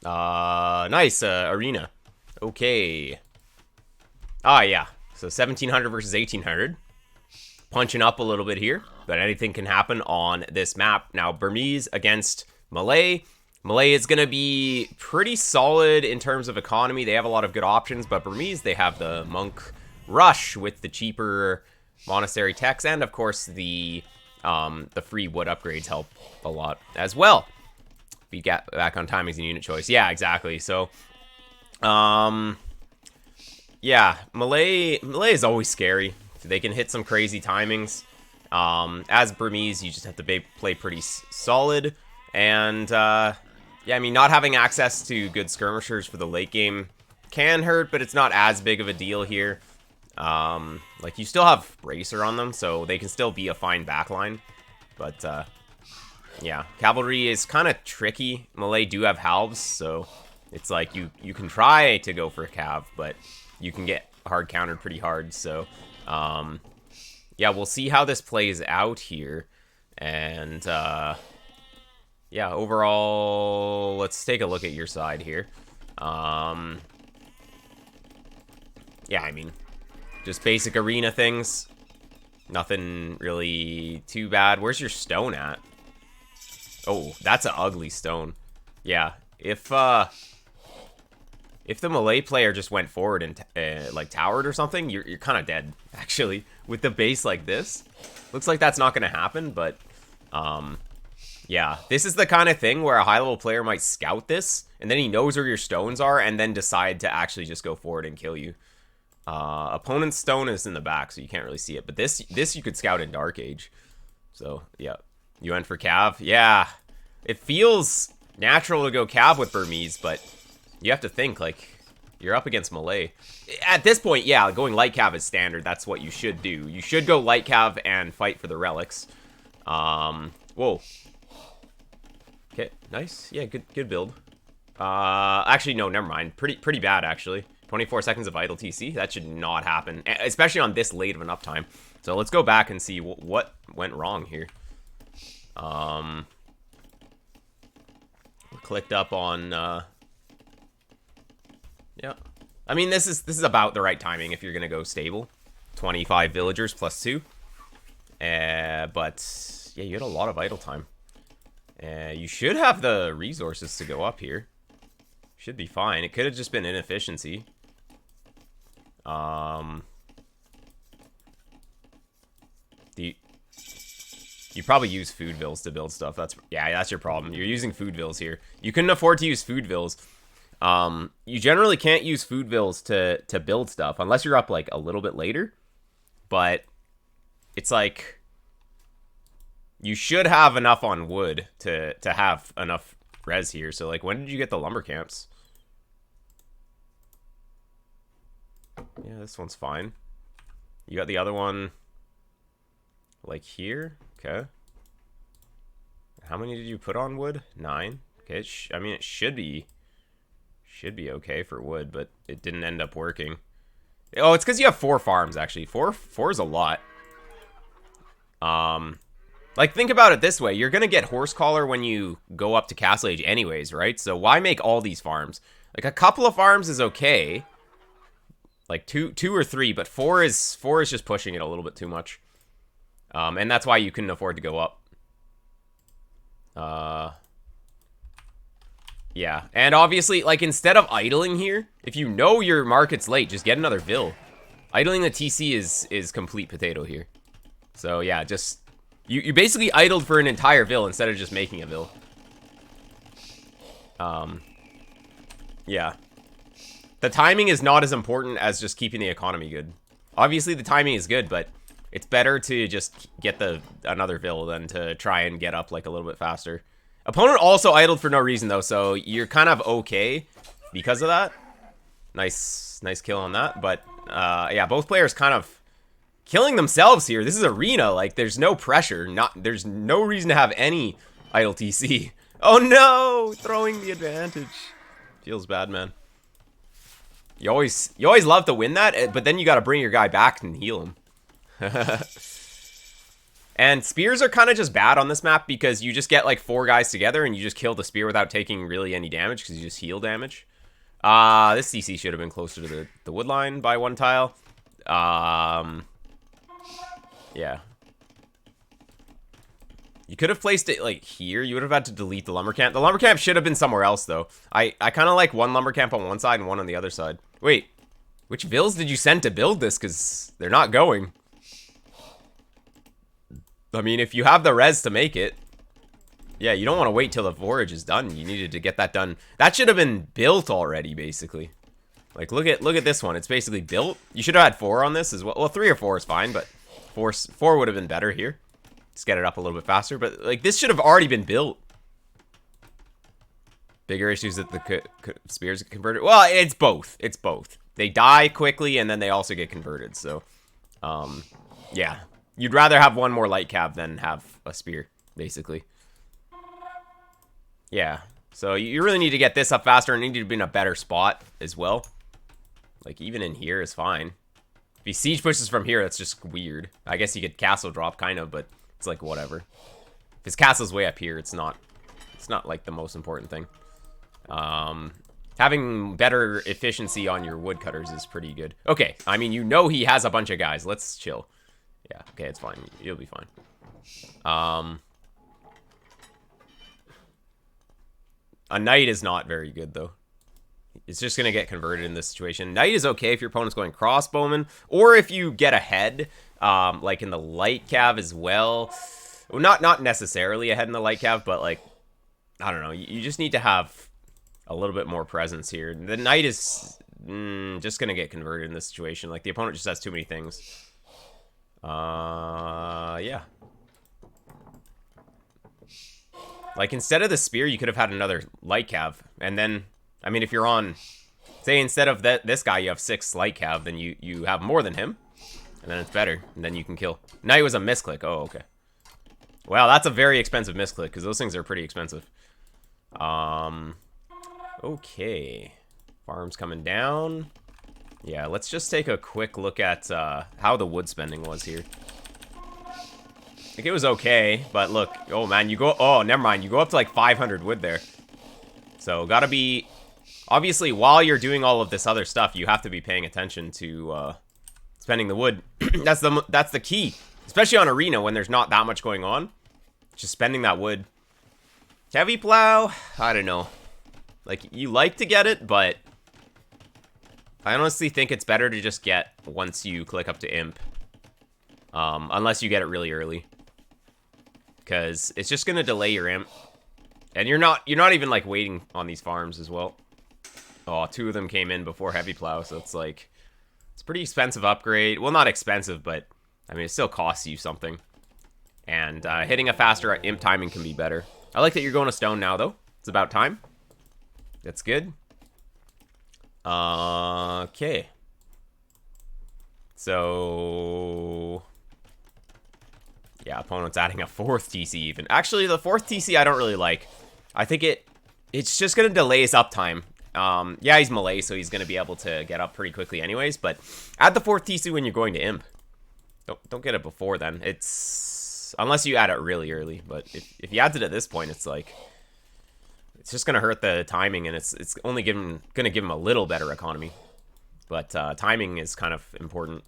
Nice, arena. Okay. Ah, yeah. So 1700 versus 1800. Punching up a little bit here, but anything can happen on this map. Now, Burmese against Malay. Malay is going to be pretty solid in terms of economy. They have a lot of good options, but Burmese, they have the Monk Rush with the cheaper monastery techs, and of course the free wood upgrades help a lot as well. Be back on timings and unit choice. Yeah, exactly. So, yeah, Malay is always scary. They can hit some crazy timings. As Burmese, you just have to play pretty solid. And, yeah, I mean, not having access to good skirmishers for the late game can hurt, but it's not as big of a deal here. Like, you still have Bracer on them, so they can still be a fine backline. But, yeah, Cavalry is kind of tricky. Malay do have halves, so it's like you can try to go for a cav, but you can get hard countered pretty hard, so... yeah, we'll see how this plays out here. And, yeah, overall, let's take a look at your side here. Yeah, I mean, just basic arena things. Nothing really too bad. Where's your stone at? Oh, that's an ugly stone. Yeah, if the Malay player just went forward and, like, towered or something, you're kind of dead, actually. With the base like this. Looks like that's not going to happen, but, yeah. This is the kind of thing where a high-level player might scout this, and then he knows where your stones are, and then decide to actually just go forward and kill you. Opponent's stone is in the back, so you can't really see it. But this you could scout in Dark Age. So, yeah. You went for Cav? Yeah. It feels natural to go Cav with Burmese, but... you have to think, like, you're up against Malay. At this point, yeah, going light cav is standard. That's what you should do. You should go light cav and fight for the relics. Whoa. Okay, nice. Yeah, good build. Actually, no, never mind. Pretty bad, actually. 24 seconds of idle TC. That should not happen, especially on this late of an uptime. So let's go back and see what went wrong here. Clicked up on... yeah. I mean, this is about the right timing if you're going to go stable. 25 villagers plus 2. But, yeah, you had a lot of idle time. You should have the resources to go up here. Should be fine. It could have just been inefficiency. You probably use food vills to build stuff. That's your problem. You're using food vills here. You couldn't afford to use food vills. You generally can't use food vills to build stuff unless you're up like a little bit later. But it's like you should have enough on wood to have enough res here. So like, when did you get the lumber camps? Yeah, this one's fine. You got the other one like here. Okay. How many did you put on wood? 9. Okay, I mean, it should be okay for wood, but it didn't end up working. Oh, it's because you have 4 farms, actually. 4 is a lot. Like, think about it this way. You're going to get horse collar when you go up to Castle Age anyways, right? So why make all these farms? Like, a couple of farms is okay. Like, two or 3, but 4 is just pushing it a little bit too much. And that's why you couldn't afford to go up. Yeah, and obviously, like, instead of idling here, if you know your market's late, just get another vill. Idling the TC is complete potato here. So, yeah, just... You basically idled for an entire vill instead of just making a vill. Yeah. The timing is not as important as just keeping the economy good. Obviously, the timing is good, but it's better to just get another vill than to try and get up, like, a little bit faster. Opponent also idled for no reason, though, so you're kind of okay because of that. Nice kill on that, but, yeah, both players kind of killing themselves here. This is arena, like, there's no pressure. There's no reason to have any idle TC. Oh, no! Throwing the advantage. Feels bad, man. You always love to win that, but then you gotta bring your guy back and heal him. And spears are kind of just bad on this map because you just get like 4 guys together and you just kill the spear without taking really any damage because you just heal damage. This CC should have been closer to the wood line by 1 tile. Yeah. You could have placed it like here. You would have had to delete the lumber camp. The lumber camp should have been somewhere else though. I kind of like 1 lumber camp on one side and 1 on the other side. Wait, which vills did you send to build this? Because they're not going. I mean, if you have the res to make it. Yeah, you don't want to wait till the forage is done. You needed to get that done. That should have been built already, basically. Like, look at this one. It's basically built. You should have had 4 on this as well. Well, 3 or 4 is fine, but 4 would have been better here. Just get it up a little bit faster. But, like, this should have already been built. Bigger issues that the spears get converted. Well, it's both. It's both. They die quickly, and then they also get converted. So, yeah. You'd rather have 1 more light cav than have a spear, basically. Yeah. So, you really need to get this up faster and need to be in a better spot as well. Like, even in here is fine. If he siege pushes from here, that's just weird. I guess he could castle drop, kind of, but it's like, whatever. If his castle's way up here, it's not like, the most important thing. Having better efficiency on your woodcutters is pretty good. Okay, I mean, you know he has a bunch of guys. Let's chill. Yeah, okay, it's fine. You'll be fine. A knight is not very good, though. It's just going to get converted in this situation. Knight is okay if your opponent's going crossbowman, or if you get ahead, like in the light cav as well. Not necessarily ahead in the light cav, but, like, I don't know. You just need to have a little bit more presence here. The knight is just going to get converted in this situation. Like, the opponent just has too many things. Yeah. Like, instead of the spear, you could have had another light cav. And then, I mean, if you're on, say, instead of this guy, you have 6 light cav, then you have more than him. And then it's better. And then you can kill. Knight was a misclick. Oh, okay. Wow, that's a very expensive misclick, because those things are pretty expensive. Okay. Farm's coming down. Yeah, let's just take a quick look at how the wood spending was here. I think it was okay, but look. Oh, man, you go... Oh, never mind. You go up to, like, 500 wood there. So, gotta be... Obviously, while you're doing all of this other stuff, you have to be paying attention to spending the wood. That's the key. Especially on Arena, when there's not that much going on. Just spending that wood. Heavy plow? I don't know. Like, you like to get it, but... I honestly think it's better to just get once you click up to imp. Unless you get it really early. Because it's just gonna delay your imp. And you're not even, like, waiting on these farms as well. Oh, 2 of them came in before heavy plow, so it's like... It's a pretty expensive upgrade. Well, not expensive, but... I mean, it still costs you something. And hitting a faster imp timing can be better. I like that you're going to stone now, though. It's about time. That's good. Okay. So... Yeah, opponent's adding a 4th TC even. Actually, the 4th TC I don't really like. I think it's just going to delay his uptime. Yeah, he's melee, so he's going to be able to get up pretty quickly anyways. But add the 4th TC when you're going to imp. Don't get it before then. It's... Unless you add it really early. But if you add it at this point, it's like... It's just going to hurt the timing, and it's only going to give him a little better economy. But timing is kind of important.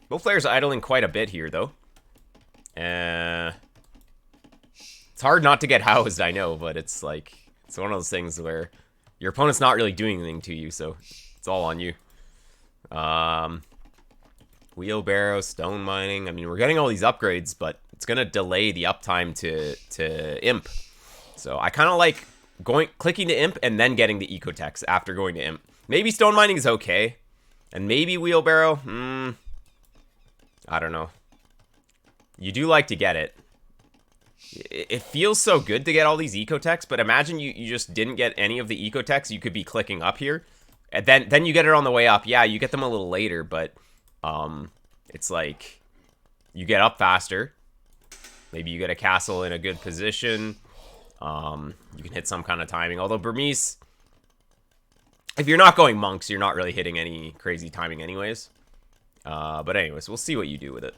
Both players idling quite a bit here, though. It's hard not to get housed, I know, but it's like... It's one of those things where your opponent's not really doing anything to you, so it's all on you. Wheelbarrow, stone mining. I mean, we're getting all these upgrades, but it's going to delay the uptime to imp. So I kind of like clicking to imp and then getting the ecotex after going to imp. Maybe stone mining is okay. And maybe wheelbarrow. I don't know. You do like to get it. It feels so good to get all these ecotechs, but imagine you just didn't get any of the ecotechs. You could be clicking up here. And then you get it on the way up. Yeah, you get them a little later, but it's like you get up faster. Maybe you get a castle in a good position. You can hit some kind of timing. Although Burmese, if you're not going monks, you're not really hitting any crazy timing anyways. But anyways, we'll see what you do with it.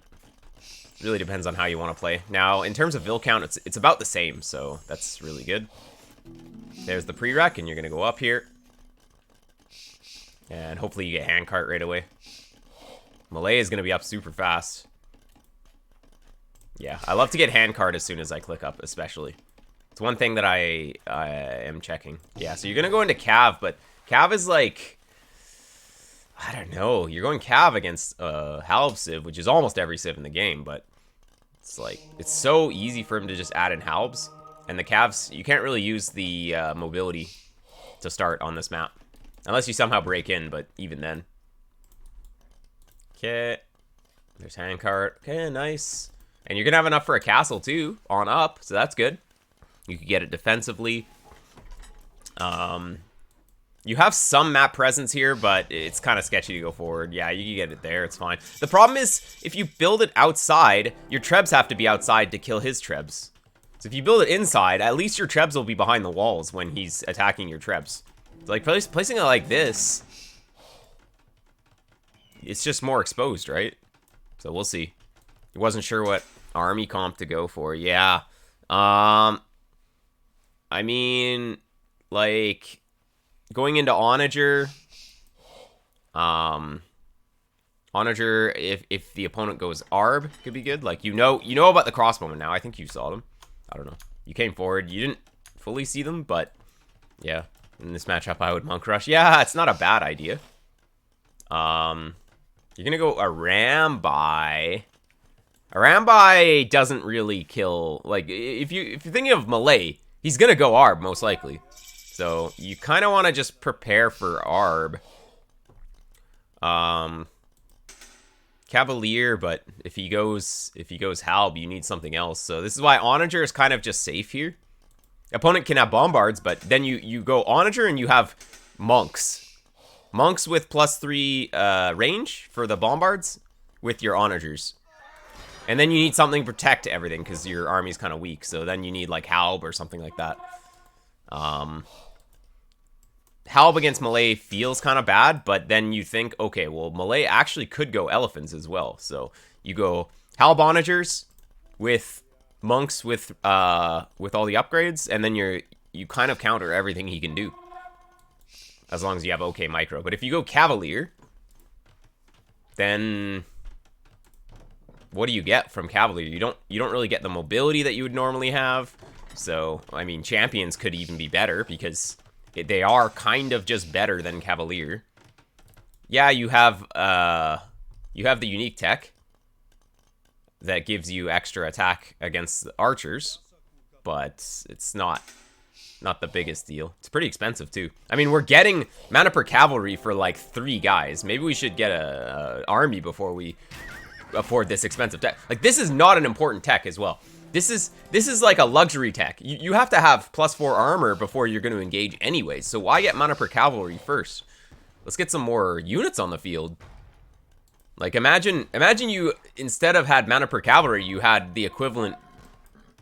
Really depends on how you want to play. Now, in terms of vill count, it's about the same, so that's really good. There's the prereq, and you're going to go up here. And hopefully you get handcart right away. Melee is going to be up super fast. Yeah, I love to get handcart as soon as I click up, especially. It's one thing that I am checking. Yeah, so you're going to go into Cav, but Cav is like... I don't know. You're going Cav against Halb Civ, which is almost every Civ in the game, but it's like, it's so easy for him to just add in Halbs. And the Cavs, you can't really use the mobility to start on this map. Unless you somehow break in, but even then. Okay. There's handcart. Okay, nice. And you're going to have enough for a castle, too, on up, so that's good. You could get it defensively. You have some map presence here, but it's kind of sketchy to go forward. Yeah, you can get it there. It's fine. The problem is, if you build it outside, your trebs have to be outside to kill his trebs. So if you build it inside, at least your trebs will be behind the walls when he's attacking your trebs. So like, placing it like this, it's just more exposed, right? So we'll see. I wasn't sure what army comp to go for. Yeah. I mean, like... Going into Onager, Onager, if the opponent goes Arb, could be good. Like, you know about the crossbowmen now. I think you saw them. I don't know. You came forward. You didn't fully see them, but yeah. In this matchup, I would Monk Rush. Yeah, it's not a bad idea. You're gonna go Arambai. Arambai doesn't really kill. Like, if you're thinking of melee, he's gonna go Arb most likely. So, you kind of want to just prepare for Arb. Cavalier, but if he goes Halb, you need something else. So, this is why Onager is kind of just safe here. Opponent can have Bombards, but then you go Onager and you have Monks. Monks with +3 range for the Bombards with your Onagers. And then you need something to protect everything because your army's kind of weak. So, then you need like Halb or something like that. Halb against melee feels kind of bad, but then you think, okay, well, melee actually could go elephants as well. So you go Halb Onagers with monks with all the upgrades, and then you kind of counter everything he can do. As long as you have okay micro. But if you go Cavalier, then what do you get from Cavalier? You don't really get the mobility that you would normally have. So, I mean, champions could even be better because they are kind of just better than Cavalier. Yeah, you have the unique tech that gives you extra attack against the archers, but it's not the biggest deal. It's pretty expensive too. I mean, we're getting mana per cavalry for like 3 guys. Maybe we should get a army before we afford this expensive tech. Like, this is not an important tech as well. This is like a luxury tech. You have to have +4 armor before you're going to engage anyways. So why get mana per cavalry first? Let's get some more units on the field. Like, imagine you, instead of had mana per cavalry, you had the equivalent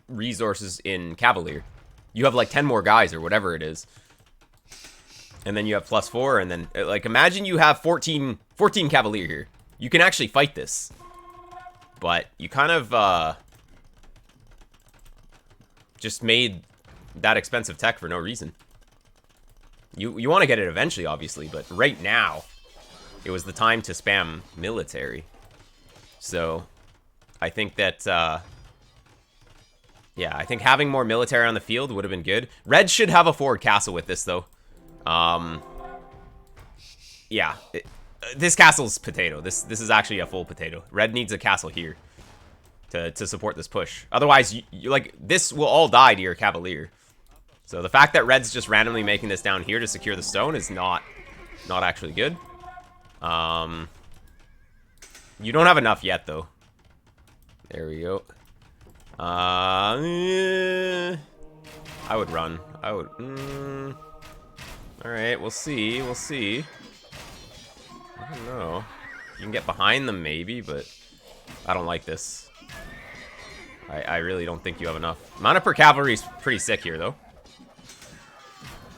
resources in Cavalier. You have like 10 more guys or whatever it is. And then you have +4, and then, like, imagine you have 14 Cavalier here. You can actually fight this. But you kind of, just made that expensive tech for no reason. You want to get it eventually, obviously, but right now, it was the time to spam military. So, I think that, yeah, I think having more military on the field would have been good. Red should have a forward castle with this, though. Yeah, this castle's potato. This is actually a full potato. Red needs a castle here to support this push. Otherwise, you like, this will all die to your Cavalier. So the fact that Red's just randomly making this down here to secure the stone is not actually good. You don't have enough yet, though. There we go. I would run. I would. All right, we'll see. We'll see. I don't know. You can get behind them, maybe, but I don't like this. I really don't think you have enough. Mana per cavalry is pretty sick here, though.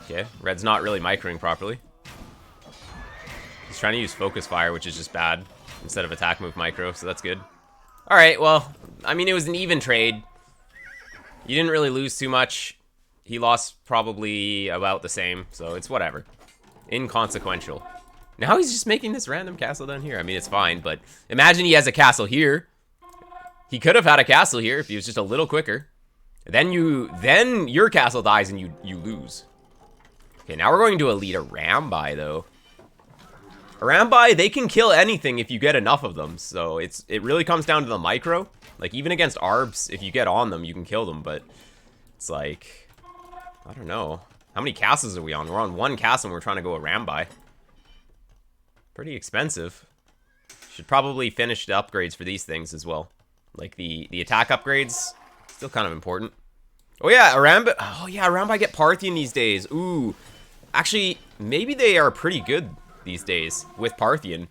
Okay, Red's not really microing properly. He's trying to use focus fire, which is just bad, instead of attack move micro, so that's good. Alright, well, I mean, it was an even trade. You didn't really lose too much. He lost probably about the same, so it's whatever. Inconsequential. Now he's just making this random castle down here. I mean, it's fine, but imagine he has a castle here. He could have had a castle here if he was just a little quicker. Then your castle dies and you lose. Okay, now we're going to elite a Rambai, though. A Rambai, they can kill anything if you get enough of them, so it really comes down to the micro. Like, even against Arbs, if you get on them, you can kill them, but it's like, I don't know. How many castles are we on? We're on one castle and we're trying to go a Rambai. Pretty expensive. Should probably finish the upgrades for these things as well. Like, the attack upgrades, still kind of important. Oh yeah, Rambai get Parthian these days. Ooh. Actually, maybe they are pretty good these days with Parthian.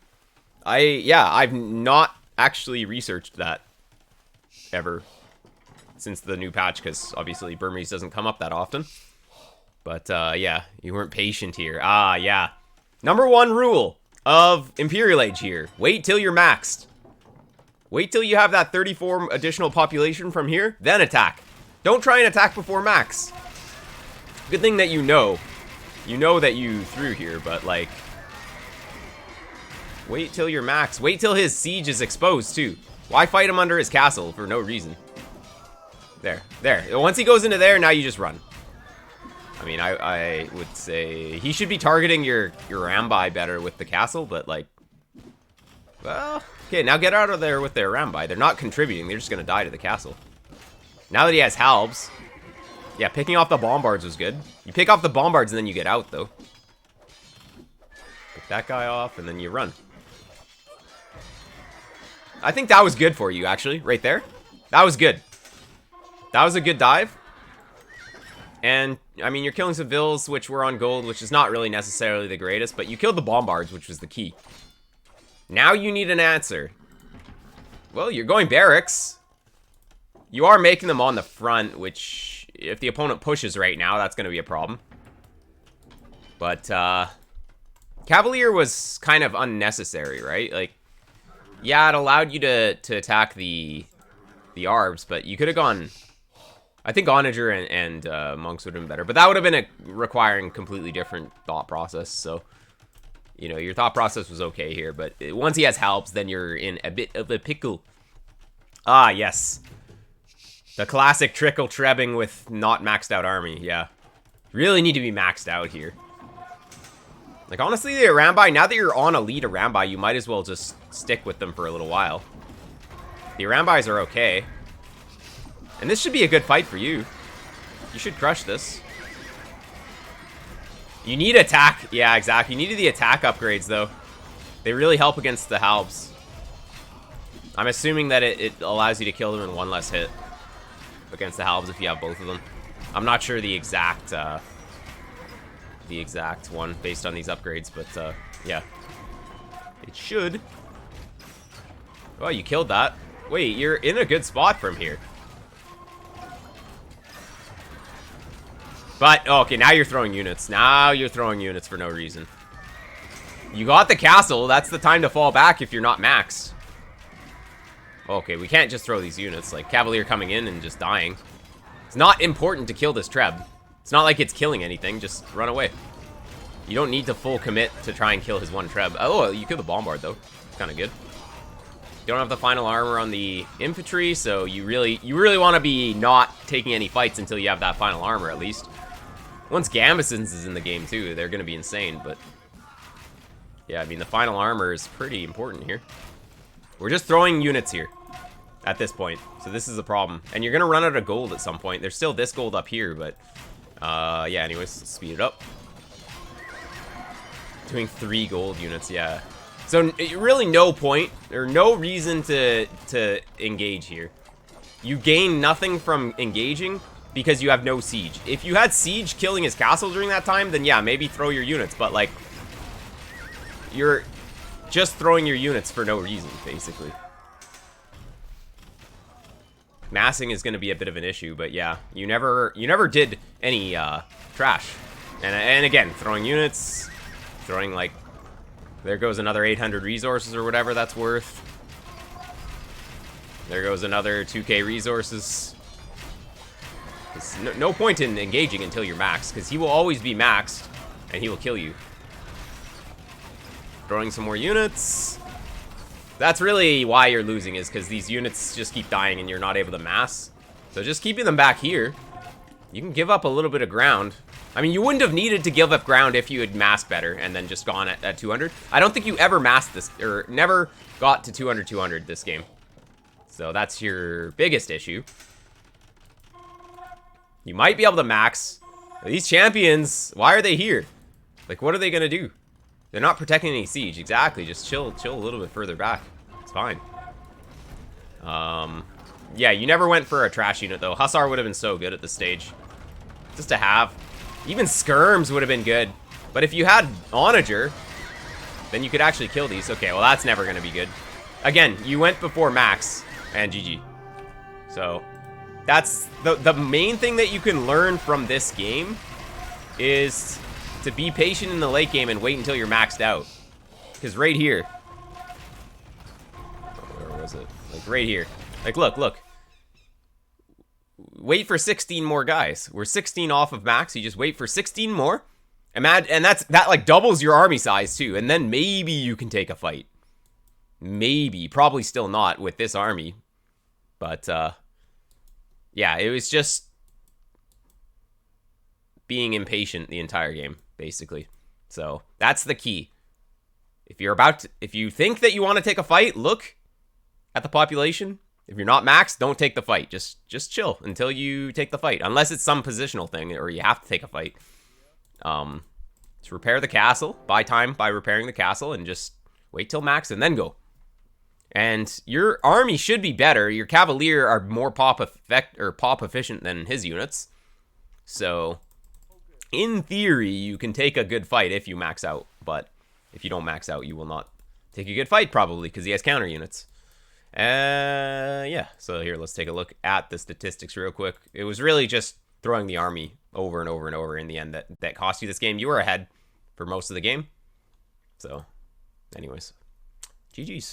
I've not actually researched that ever since the new patch, because obviously Burmese doesn't come up that often. But yeah, you weren't patient here. Ah, yeah. Number 1 rule of Imperial Age here. Wait till you're maxed. Wait till you have that 34 additional population from here, then attack. Don't try and attack before max. Good thing that you know that you threw here, but like, wait till you're max. Wait till his siege is exposed too. Why fight him under his castle for no reason? There. Once he goes into there, now you just run. I mean, I would say he should be targeting your Rambai better with the castle, but like, well, okay, now get out of there with their Rambai. They're not contributing, they're just gonna die to the castle. Now that he has Halbs, yeah, picking off the Bombards was good. You pick off the Bombards and then you get out, though. Pick that guy off and then you run. I think that was good for you, actually, right there. That was good. That was a good dive. And, I mean, you're killing civils, which were on gold, which is not really necessarily the greatest, but you killed the Bombards, which was the key. Now you need an answer. Well, you're going barracks. You are making them on the front, which, if the opponent pushes right now, that's going to be a problem. But, Cavalier was kind of unnecessary, right? Like, yeah, it allowed you to attack the Arbs, but you could have gone... I think Onager and Monks would have been better, but that would have been requiring completely different thought process, so... You know, your thought process was okay here, but once he has Halbs, then you're in a bit of a pickle. Ah, yes. The classic trickle trebbing with not maxed out army, yeah. Really need to be maxed out here. Like, honestly, the Rambai, now that you're on elite Rambai, you might as well just stick with them for a little while. The Rambais are okay. And this should be a good fight for you. You should crush this. You need attack. Yeah, exactly. You needed the attack upgrades, though. They really help against the Halbs. I'm assuming that it allows you to kill them in one less hit against the Halbs if you have both of them. I'm not sure the exact one based on these upgrades, but yeah. It should. Oh, you killed that. Wait, you're in a good spot from here. But, oh, okay, now you're throwing units. Now you're throwing units for no reason. You got the castle. That's the time to fall back if you're not maxed. Okay, we can't just throw these units. Like, Cavalier coming in and just dying. It's not important to kill this Treb. It's not like it's killing anything. Just run away. You don't need to full commit to try and kill his one Treb. Oh, you kill the Bombard, though. Kind of good. You don't have the final armor on the infantry, so you really want to be not taking any fights until you have that final armor, at least. Once Gambesons is in the game, too, they're going to be insane, but... Yeah, I mean, the final armor is pretty important here. We're just throwing units here at this point, so this is a problem. And you're going to run out of gold at some point. There's still this gold up here, but... yeah, anyways, let's speed it up. Doing 3 gold units, yeah. So, really no point, or no reason to engage here. You gain nothing from engaging because you have no siege. If you had siege killing his castle during that time, then yeah, maybe throw your units, but like... You're just throwing your units for no reason, basically. Massing is going to be a bit of an issue, but yeah, you never did any trash. And again, throwing units, throwing like... There goes another 800 resources or whatever that's worth. There goes another 2k resources. No point in engaging until you're maxed, because he will always be maxed, and he will kill you. Throwing some more units. That's really why you're losing, is because these units just keep dying and you're not able to mass. So just keeping them back here, you can give up a little bit of ground. I mean, you wouldn't have needed to give up ground if you had massed better and then just gone at 200. I don't think you ever massed this, or never got to 200 this game. So that's your biggest issue. You might be able to max. These champions, why are they here? Like, what are they gonna do? They're not protecting any siege. Exactly, just chill a little bit further back. It's fine. Yeah, you never went for a trash unit, though. Hussar would have been so good at this stage. Just to have. Even skirms would have been good. But if you had Onager, then you could actually kill these. Okay, well, that's never going to be good. Again, you went before max, and GG. So, that's the main thing that you can learn from this game is to be patient in the late game and wait until you're maxed out. Because right here. Where was it? Like, right here. Like, look. Wait for 16 more guys. We're 16 off of max. You just wait for 16 more. And that like doubles your army size too. And then maybe you can take a fight. Maybe. Probably still not with this army. But, yeah, it was just being impatient the entire game, basically. So, that's the key. If you think that you want to take a fight, look at the population. If you're not maxed, don't take the fight. Just chill until you take the fight. Unless it's some positional thing or you have to take a fight. Just repair the castle. Buy time by repairing the castle and just wait till max and then go. And your army should be better. Your Cavalier are more pop efficient than his units. So, in theory, you can take a good fight if you max out. But if you don't max out, you will not take a good fight probably because he has counter units. Yeah, so here, let's take a look at the statistics real quick. It was really just throwing the army over and over and over in the end that cost you this game. You were ahead for most of the game. So, anyways, GG's.